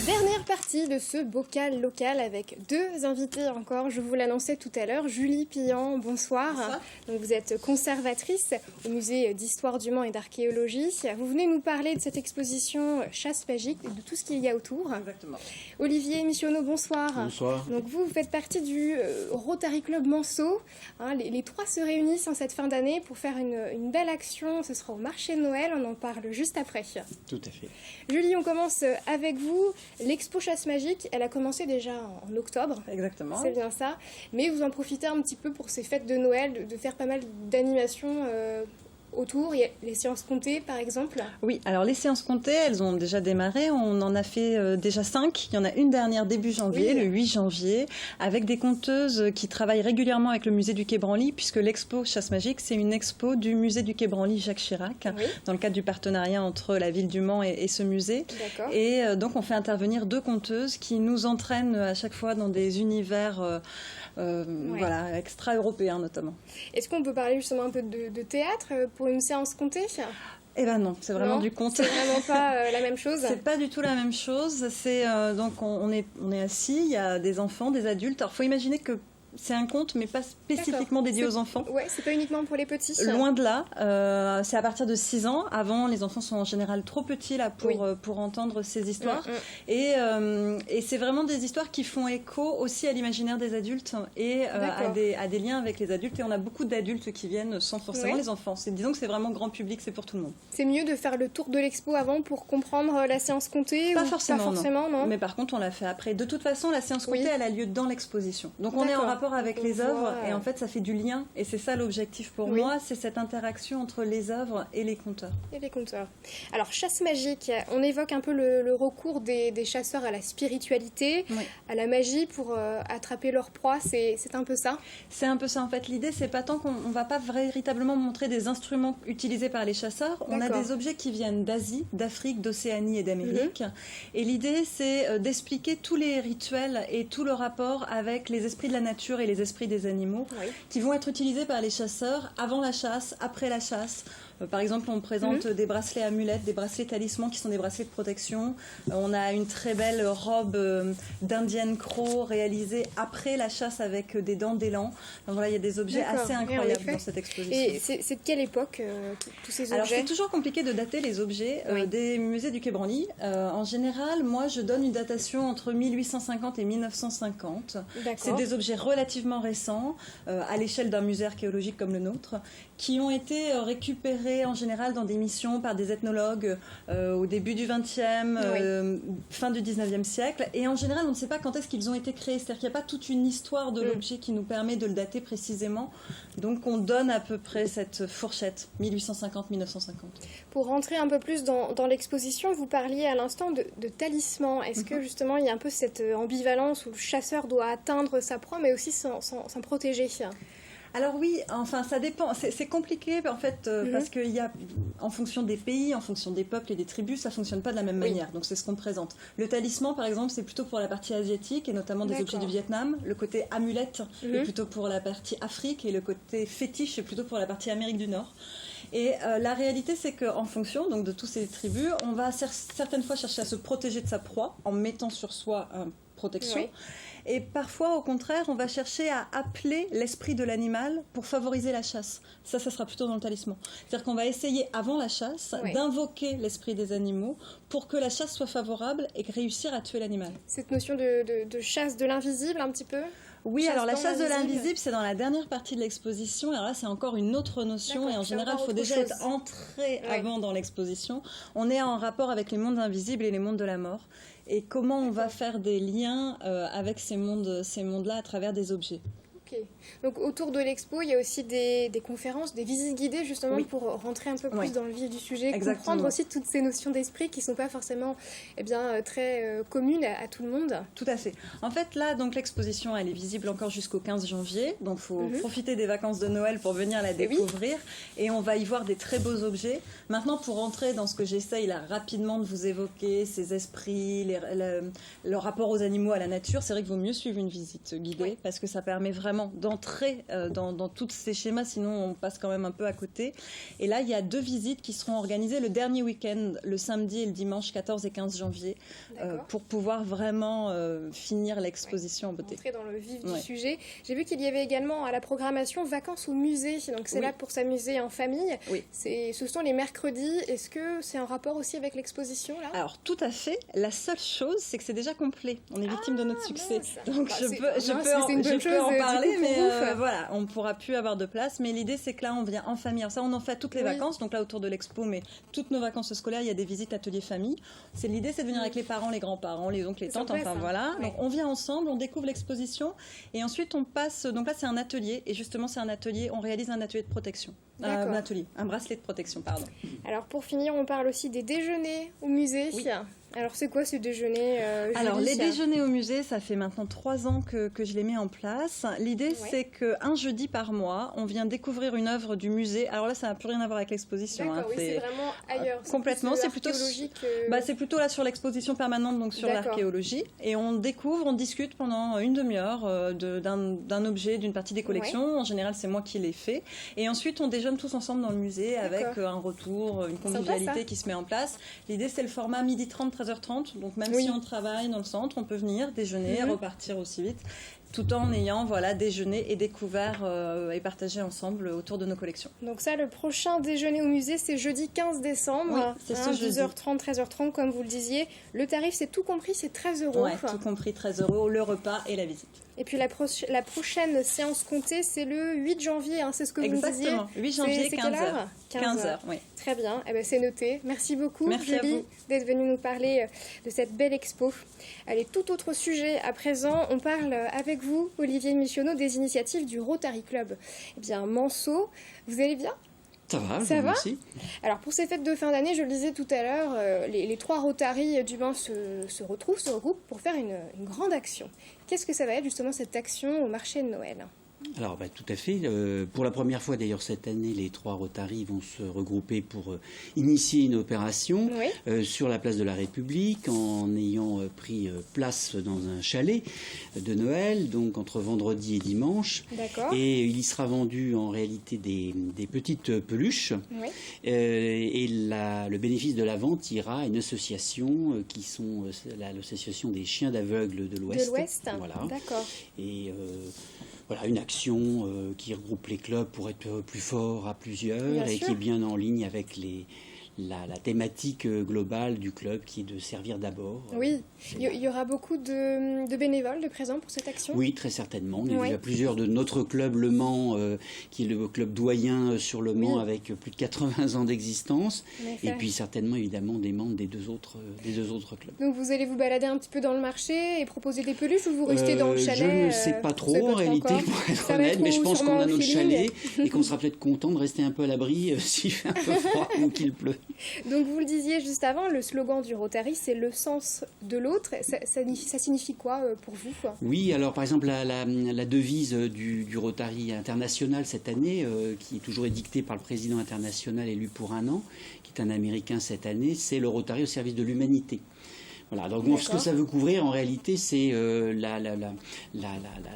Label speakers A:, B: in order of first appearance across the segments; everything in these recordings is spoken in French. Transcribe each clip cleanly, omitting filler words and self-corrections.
A: Dernière partie de ce bocal local avec deux invités encore. Je vous l'annonçais tout à l'heure. Julie Pillant, bonsoir.
B: Bonsoir.
A: Donc vous êtes conservatrice au musée d'histoire du Mans et d'archéologie. Vous venez nous parler de cette exposition Chasse magique et de tout ce qu'il y a autour.
B: Exactement.
A: Olivier Michonneau, bonsoir.
C: Bonsoir.
A: Donc vous faites partie du Rotary Club Manceau. Les trois se réunissent en cette fin d'année pour faire une belle action. Ce sera au marché de Noël. On en parle juste après.
C: Tout à fait.
A: Julie, on commence avec vous. L'expo Chasse magique, elle a commencé déjà en octobre.
B: Exactement.
A: C'est bien ça. Mais vous en profitez un petit peu pour ces fêtes de Noël, de faire pas mal d'animations autour. Il y a les séances comptées, par exemple.
B: Oui, alors les séances comptées, elles ont déjà démarré. On en a fait déjà 5. Il y en a une dernière début janvier,
A: Oui.
B: le 8 janvier, avec des conteuses qui travaillent régulièrement avec le musée du Quai Branly, puisque l'expo Chasse magique, c'est une expo du musée du Quai Branly Jacques Chirac,
A: Oui.
B: dans le cadre du partenariat entre la ville du Mans et ce musée.
A: D'accord.
B: Et donc on fait intervenir 2 conteuses qui nous entraînent à chaque fois dans des univers voilà, extra-européens notamment.
A: Est-ce qu'on peut parler justement un peu de théâtre pour une séance comptée?
B: Eh ben non, c'est vraiment
A: Non,
B: du conte.
A: C'est vraiment pas la même chose.
B: C'est pas du tout la même chose. C'est donc on est assis, il y a des enfants, des adultes. Alors faut imaginer que c'est un conte, mais pas spécifiquement dédié aux enfants.
A: Ouais, c'est pas uniquement pour les petits.
B: Loin de là. C'est à partir de 6 ans. Avant, les enfants sont en général trop petits là pour entendre ces histoires. Et c'est vraiment des histoires qui font écho aussi à l'imaginaire des adultes et à des liens avec les adultes. Et on a beaucoup d'adultes qui viennent sans forcément les enfants. Disons que c'est vraiment grand public, c'est pour tout le monde.
A: C'est mieux de faire le tour de l'expo avant pour comprendre la séance comptée
B: Pas
A: ou
B: forcément,
A: pas forcément, non.
B: Mais par contre, on l'a fait après. De toute façon, la séance comptée, elle a lieu dans l'exposition. Donc on est en
A: D'accord.
B: rapport avec
A: On
B: les œuvres
A: voit.
B: et en fait, ça fait du lien. Et c'est ça l'objectif pour moi, c'est cette interaction entre les œuvres et les conteurs.
A: Et les compteurs. Alors, chasse magique, on évoque un peu le recours des chasseurs à la spiritualité, à la magie pour attraper leur proie, c'est un peu ça?
B: C'est un peu ça en fait. L'idée, c'est pas tant qu'on va pas véritablement montrer des instruments utilisés par les chasseurs. On a des objets qui viennent d'Asie, d'Afrique, d'Océanie et d'Amérique. Et l'idée, c'est d'expliquer tous les rituels et tout le rapport avec les esprits de la nature et les esprits des animaux qui vont être utilisés par les chasseurs avant la chasse, après la chasse. Par exemple, on présente des bracelets amulettes, des bracelets talismans qui sont des bracelets de protection. On a une très belle robe d'indienne crow réalisée après la chasse avec des dents d'élan. Donc voilà, il y a des objets assez incroyables dans cette exposition.
A: Et c'est de quelle époque tous ces objets?
B: Alors c'est toujours compliqué de dater les objets des musées du Quai Branly. En général, moi je donne une datation entre 1850 et 1950. C'est des objets relativement récents à l'échelle d'un musée archéologique comme le nôtre, qui ont été récupérés en général dans des missions par des ethnologues au début du XXe, fin du XIXe siècle. Et en général, on ne sait pas quand est-ce qu'ils ont été créés. C'est-à-dire qu'il n'y a pas toute une histoire de l'objet qui nous permet de le dater précisément. Donc on donne à peu près cette fourchette, 1850-1950.
A: Pour rentrer un peu plus dans l'exposition, vous parliez à l'instant de talisman. Est-ce que justement il y a un peu cette ambivalence où le chasseur doit atteindre sa proie mais aussi s'en protéger?
B: Alors oui, enfin ça dépend, c'est compliqué en fait parce qu'il y a, en fonction des pays, en fonction des peuples et des tribus, ça fonctionne pas de la même manière, donc c'est ce qu'on présente. Le talisman par exemple, c'est plutôt pour la partie asiatique et notamment des objets du Vietnam, le côté amulette est plutôt pour la partie Afrique et le côté fétiche est plutôt pour la partie Amérique du Nord. Et la réalité, c'est qu'en fonction donc, de toutes ces tribus, on va certaines fois chercher à se protéger de sa proie en mettant sur soi une protection. Et parfois, au contraire, on va chercher à appeler l'esprit de l'animal pour favoriser la chasse. Ça sera plutôt dans le talisman. C'est-à-dire qu'on va essayer, avant la chasse, d'invoquer l'esprit des animaux pour que la chasse soit favorable et réussir à tuer l'animal.
A: Cette notion de chasse de l'invisible, un petit peu?
B: Oui, alors la chasse de l'invisible, c'est dans la dernière partie de l'exposition. Alors là, c'est encore une autre notion. Et en général, il faut déjà être entré avant dans l'exposition. On est en rapport avec les mondes invisibles et les mondes de la mort. Et comment on va faire des liens avec ces mondes-là à travers des objets.
A: Donc autour de l'expo, il y a aussi des conférences, des visites guidées justement pour rentrer un peu plus dans le vif du sujet, comprendre aussi toutes ces notions d'esprit qui ne sont pas forcément très communes à tout le monde.
B: Tout à fait. En fait là, donc l'exposition elle est visible encore jusqu'au 15 janvier, donc il faut profiter des vacances de Noël pour venir la découvrir et on va y voir des très beaux objets. Maintenant pour rentrer dans ce que j'essaye là rapidement de vous évoquer, ces esprits, le rapport aux animaux, à la nature, c'est vrai qu'il vaut mieux suivre une visite guidée parce que ça permet vraiment vraiment d'entrer dans tous ces schémas, sinon on passe quand même un peu à côté. Et là, il y a 2 visites qui seront organisées le dernier week-end, le samedi et le dimanche 14 et 15 janvier, pour pouvoir vraiment finir l'exposition en beauté.
A: Entrer dans le vif du sujet. J'ai vu qu'il y avait également à la programmation vacances au musée, donc c'est là pour s'amuser en famille.
B: Oui.
A: Ce sont les mercredis. Est-ce que c'est en rapport aussi avec l'exposition là?
B: Alors tout à fait. La seule chose, c'est que c'est déjà complet. On est victime de notre succès. Donc je peux en parler, mais voilà, on ne pourra plus avoir de place. Mais l'idée, c'est que là, on vient en famille. Alors ça, on en fait toutes les vacances, donc là autour de l'expo, mais toutes nos vacances scolaires, il y a des visites ateliers famille. L'idée, c'est de venir avec les parents, les grands-parents, les oncles, les tantes, enfin voilà. Donc on vient ensemble, on découvre l'exposition, et ensuite on passe. Donc là, c'est un atelier, et justement, c'est un atelier. On réalise un atelier de protection. Un bracelet de protection, pardon.
A: Alors pour finir, on parle aussi des déjeuners au musée. Oui. Alors c'est quoi ce déjeuner
B: Alors les déjeuners au musée, ça fait maintenant 3 ans que je les mets en place. L'idée c'est qu'un jeudi par mois, on vient découvrir une œuvre du musée. Alors là, ça n'a plus rien à voir avec l'exposition.
A: D'accord, c'est vraiment ailleurs.
B: Complètement, c'est plutôt c'est plutôt là sur l'exposition permanente, donc sur l'archéologie. Et on découvre, on discute pendant une demi-heure d'un objet, d'une partie des collections. En général, c'est moi qui l'ai fait. Et ensuite, on déjeune tous ensemble dans le musée avec un retour, une convivialité qui se met en place. L'idée, c'est le format 12h30, 13h30. Donc même si on travaille dans le centre, on peut venir déjeuner, repartir aussi vite, tout en ayant déjeuné et découvert et partagé ensemble autour de nos collections.
A: Donc ça, le prochain déjeuner au musée, c'est jeudi 15 décembre.
B: Oui, c'est ce jeudi.
A: 12h30, 13h30, comme vous le disiez. Le tarif, c'est tout compris, c'est 13 €.
B: Oui, tout compris, 13 €, le repas et la visite.
A: Et puis la prochaine séance comptée, c'est le 8 janvier, c'est ce que vous me disiez.
B: Exactement, 8 janvier, 15h.
A: 15h,
B: oui.
A: Très bien, c'est noté. Merci beaucoup,
B: Julie,
A: d'être venue nous parler de cette belle expo. Allez, tout autre sujet à présent. On parle avec vous, Olivier Michonneau, des initiatives du Rotary Club. Eh bien, Manceau, vous allez bien ?
C: Ça va, merci.
A: Alors pour ces fêtes de fin d'année, je le disais tout à l'heure, les 3 Rotary du Mans se regroupent pour faire une grande action. Qu'est-ce que ça va être justement cette action au marché de Noël ?
C: Alors, tout à fait. Pour la première fois, d'ailleurs, cette année, les 3 Rotary vont se regrouper pour initier une opération sur la place de la République, en ayant pris place dans un chalet de Noël, donc entre vendredi et dimanche.
A: D'accord.
C: Et il y sera vendu en réalité des petites peluches.
A: Oui.
C: Et le bénéfice de la vente ira à une association qui sont l'association des chiens d'aveugles de l'Ouest.
A: De l'Ouest,
C: voilà.
A: D'accord.
C: Et voilà, une action qui regroupe les clubs pour être plus forts à plusieurs et qui est bien en ligne avec la thématique globale du club qui est de servir d'abord.
A: Oui, il y aura beaucoup de bénévoles de présents pour cette action ?
C: Oui, très certainement. Il y a plusieurs de notre club Le Mans, qui est le club doyen sur Le Mans avec plus de 80 ans d'existence. Et puis certainement, évidemment, des membres des deux autres clubs.
A: Donc vous allez vous balader un petit peu dans le marché et proposer des peluches ou vous restez dans le chalet ?
C: Je ne sais pas trop en réalité, pour être honnête, mais je pense qu'on a notre chalet et qu'on sera peut-être content de rester un peu à l'abri s'il fait un peu froid ou qu'il pleut.
A: Donc vous le disiez juste avant, le slogan du Rotary, c'est le sens de l'autre. Ça signifie quoi pour vous, quoi ?
C: Oui, alors par exemple la devise du Rotary international cette année, qui est toujours édictée par le président international élu pour 1 an, qui est un Américain cette année, c'est le Rotary au service de l'humanité. Voilà, donc ce que ça veut couvrir en réalité, c'est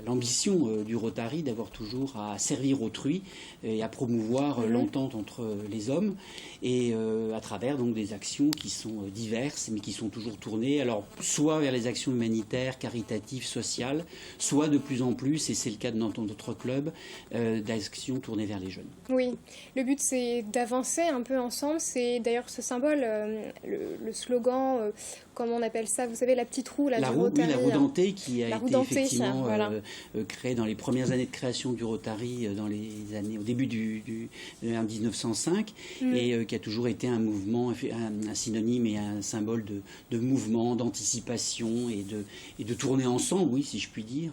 C: l'ambition du Rotary d'avoir toujours à servir autrui et à promouvoir l'entente entre les hommes et à travers donc des actions qui sont diverses mais qui sont toujours tournées alors soit vers les actions humanitaires, caritatives, sociales, soit de plus en plus, et c'est le cas de notre club, d'actions tournées vers les jeunes.
A: Oui, le but c'est d'avancer un peu ensemble, c'est d'ailleurs ce symbole, le slogan, comment on appelle ça, vous savez, la petite roue là, du Rotary.
C: Oui, la roue dentée qui a été effectivement créée dans les premières années de création du Rotary, au début de 1905, et qui a toujours été un mouvement, un synonyme et un symbole de mouvement, d'anticipation et de tourner ensemble, oui, si je puis dire,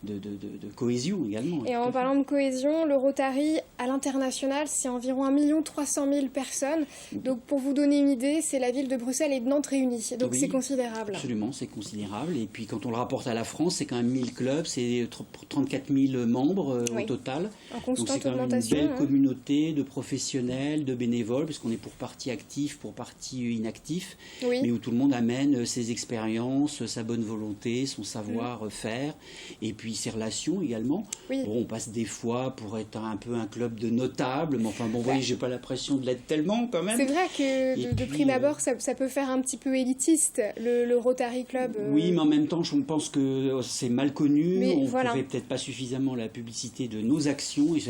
C: de cohésion également.
A: Et en parlant de cohésion, le Rotary à l'international, c'est environ 1 300 000 personnes. Donc pour vous donner une idée, c'est la ville de Bruxelles et de Nantes réunies. Donc c'est considérable.
C: Absolument, c'est considérable. Et puis quand on le rapporte à la France, c'est quand même 1000 clubs, c'est 34 000 membres au total.
A: En constante
C: donc c'est quand même
A: augmentation.
C: Une belle communauté de professionnels, de bénévoles, puisqu'on est pour partie actif, pour partie inactif, mais où tout le monde amène ses expériences, sa bonne volonté, son savoir-faire, et puis ses relations également. Bon, on passe des fois pour être un peu un club de notables, mais enfin bon, vous voyez, j'ai pas l'impression de l'être tellement quand même.
A: C'est vrai que de prime abord, ça peut faire un petit peu élitiste, le Rotary Club.
C: Oui, mais en même temps, je pense que c'est mal connu. On ne fait peut-être pas suffisamment la publicité de nos actions. Et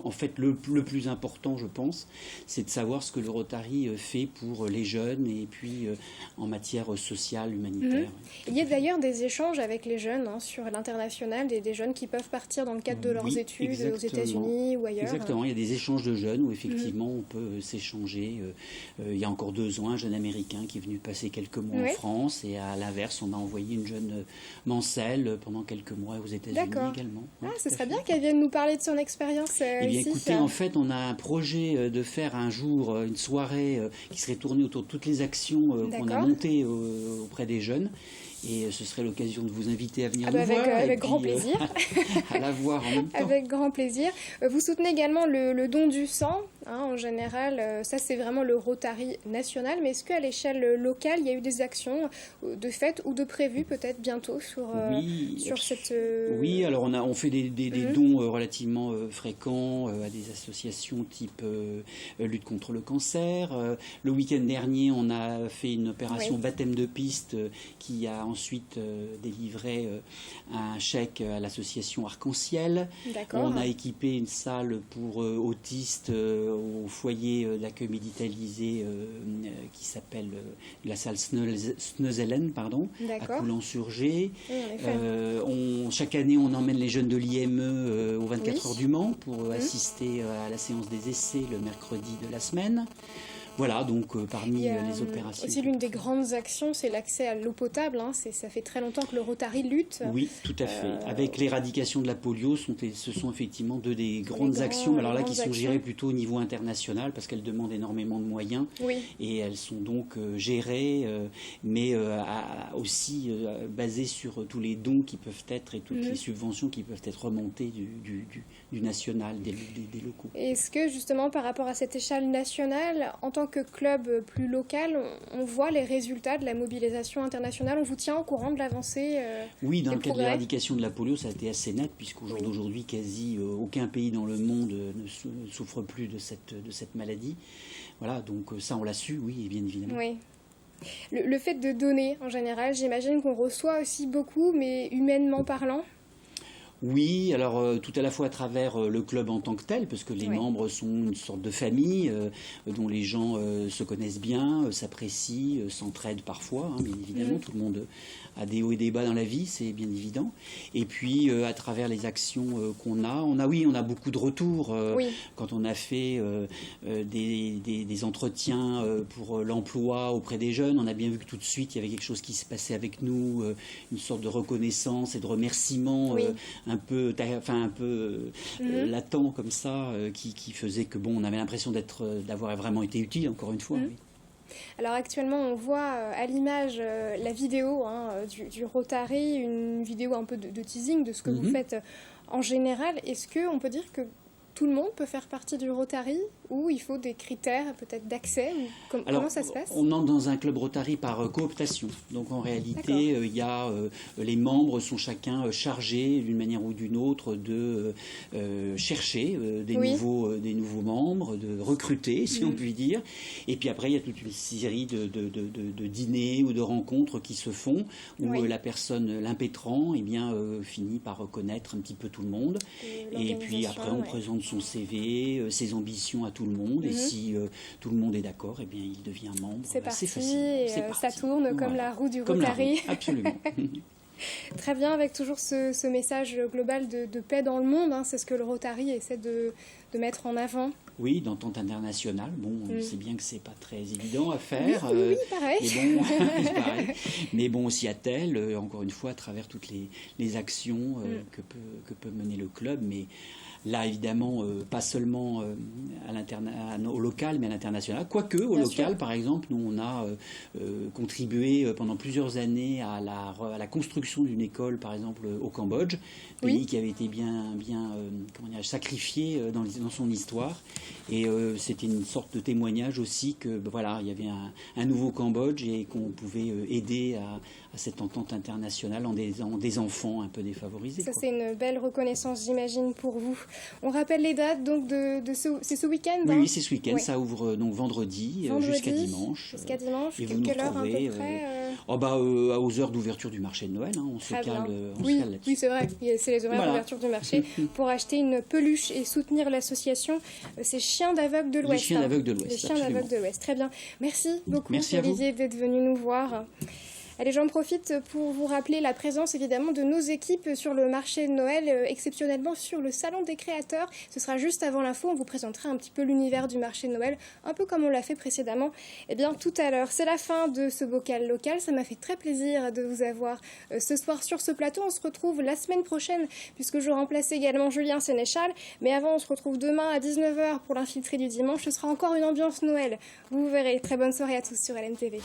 C: en fait, le plus important, je pense, c'est de savoir ce que le Rotary fait pour les jeunes et puis en matière sociale, humanitaire.
A: Il y a d'ailleurs des échanges avec les jeunes sur l'international, des jeunes qui peuvent partir dans le cadre de leurs études aux États-Unis ou ailleurs.
C: Exactement, il y a des échanges de jeunes où effectivement on peut s'échanger. Il y a encore 2 ans, un jeune Américain qui est venu passer quelques mois en France, et à l'inverse, on a envoyé une jeune Mancelle pendant quelques mois aux États-Unis également.
A: Ce serait bien qu'elle vienne nous parler de son expérience ici.
C: Écoutez, en fait, on a un projet de faire un jour une soirée qui serait tournée autour de toutes les actions qu'on a montées auprès des jeunes. Et ce serait l'occasion de vous inviter à venir nous voir.
A: Avec grand plaisir.
C: À la voir en même temps.
A: Avec grand plaisir. Vous soutenez également le don du sang, en général. Ça, c'est vraiment le Rotary national. Mais est-ce qu'à l'échelle locale, il y a eu des actions de fait ou de prévues peut-être bientôt sur cette...
C: Oui, alors on fait des dons relativement fréquents à des associations type lutte contre le cancer. Le week-end dernier, on a fait une opération baptême de piste qui a ensuite délivré un chèque à l'association Arc-en-Ciel. On a équipé une salle pour autistes au foyer d'accueil médicalisé qui s'appelle la salle Sneuzelen, à Coulan-sur-Gé. Chaque année, on emmène les jeunes de l'IME aux 24 heures du Mans pour assister à la séance des essais le mercredi de la semaine. Voilà, donc parmi les opérations.
A: Aussi, l'une des grandes actions, c'est l'accès à l'eau potable. Ça fait très longtemps que le Rotary lutte.
C: Oui, tout à fait. Avec l'éradication de la polio, ce sont effectivement 2 des grandes actions. Alors là, qui sont gérées plutôt au niveau international, parce qu'elles demandent énormément de moyens. Et elles sont donc gérées, mais aussi basées sur tous les dons qui peuvent être et toutes les subventions qui peuvent être remontées du national, des locaux.
A: Est-ce que justement, par rapport à cette échelle nationale, en tant que club plus local, on voit les résultats de la mobilisation internationale? On vous tient au courant de l'avancée
C: Oui, dans le cadre de l'éradication de la polio, ça a été assez net, puisqu'au jour d'aujourd'hui, quasi aucun pays dans le monde ne souffre plus de cette maladie. Voilà, donc ça, on l'a su, oui, bien évidemment.
A: Oui. Le fait de donner, en général, j'imagine qu'on reçoit aussi beaucoup, mais humainement parlant.
C: Oui, alors tout à la fois à travers le club en tant que tel, parce que les membres sont une sorte de famille dont les gens se connaissent bien, s'apprécient, s'entraident parfois, bien évidemment, tout le monde a des hauts et des bas dans la vie, c'est bien évident. Et puis à travers les actions qu'on a, on a beaucoup de retours. Quand on a fait des entretiens pour l'emploi auprès des jeunes, on a bien vu que tout de suite il y avait quelque chose qui se passait avec nous, une sorte de reconnaissance et de remerciement un peu latent comme ça, qui faisait que on avait l'impression d'avoir vraiment été utile, encore une fois.
A: Alors actuellement, on voit à l'image la vidéo du Rotary, une vidéo un peu de teasing de ce que vous faites en général. Est-ce qu'on peut dire que tout le monde peut faire partie du Rotary ou il faut des critères peut-être d'accès comment ça se passe?
C: On entre dans un club Rotary par cooptation. Donc en réalité, il y a les membres sont chacun chargés d'une manière ou d'une autre de chercher des nouveaux membres, de recruter, si on peut dire. Et puis après, il y a toute une série de dîners ou de rencontres qui se font où la personne, l'impétrant, finit par reconnaître un petit peu tout le monde. Et puis après, on présente son CV, ses ambitions à tout le monde, et si tout le monde est d'accord, il devient membre.
A: C'est parti,
C: facile.
A: Ça tourne comme la roue du Rotary.
C: Absolument.
A: Très bien, avec toujours ce message global de paix dans le monde, c'est ce que le Rotary essaie de mettre en avant.
C: Oui, d'entente internationale. On sait bien que c'est pas très évident à faire.
A: Oui, pareil.
C: Pareil. Mais aussi à tel, encore une fois, à travers toutes les actions que peut mener le club, mais Là, évidemment, pas seulement au local, mais à l'international. Quoique, au local, par exemple, nous, on a contribué pendant plusieurs années à la construction d'une école, par exemple, au Cambodge, pays qui avait été bien sacrifié dans son histoire. Et c'était une sorte de témoignage aussi que, voilà, il y avait un nouveau Cambodge et qu'on pouvait aider à cette entente internationale en des enfants un peu défavorisés.
A: Ça, c'est une belle reconnaissance, j'imagine, pour vous. On rappelle les dates, donc, c'est ce week-end, hein?
C: Oui, c'est ce week-end. Ça ouvre donc vendredi jusqu'à dimanche.
A: Jusqu'à dimanche,
C: et
A: quelle heure à peu près
C: aux heures d'ouverture du marché de Noël, hein, on se cale là-dessus.
A: Oui, c'est vrai, c'est les horaires d'ouverture du marché pour acheter une peluche et soutenir l'association. C'est Chiens d'Aveugle de l'Ouest.
C: Les Chiens d'Aveugle de l'Ouest.
A: Les Chiens d'Aveugle de l'Ouest, très bien. Merci beaucoup, Olivier, d'être venu nous voir. Allez, j'en profite pour vous rappeler la présence évidemment de nos équipes sur le marché de Noël, exceptionnellement sur le Salon des créateurs. Ce sera juste avant l'info, on vous présentera un petit peu l'univers du marché de Noël, un peu comme on l'a fait précédemment, tout à l'heure. C'est la fin de ce bocal local, ça m'a fait très plaisir de vous avoir ce soir sur ce plateau. On se retrouve la semaine prochaine, puisque je remplace également Julien Sénéchal, mais avant on se retrouve demain à 19h pour l'infiltré du dimanche. Ce sera encore une ambiance Noël, vous verrez. Très bonne soirée à tous sur LMTV.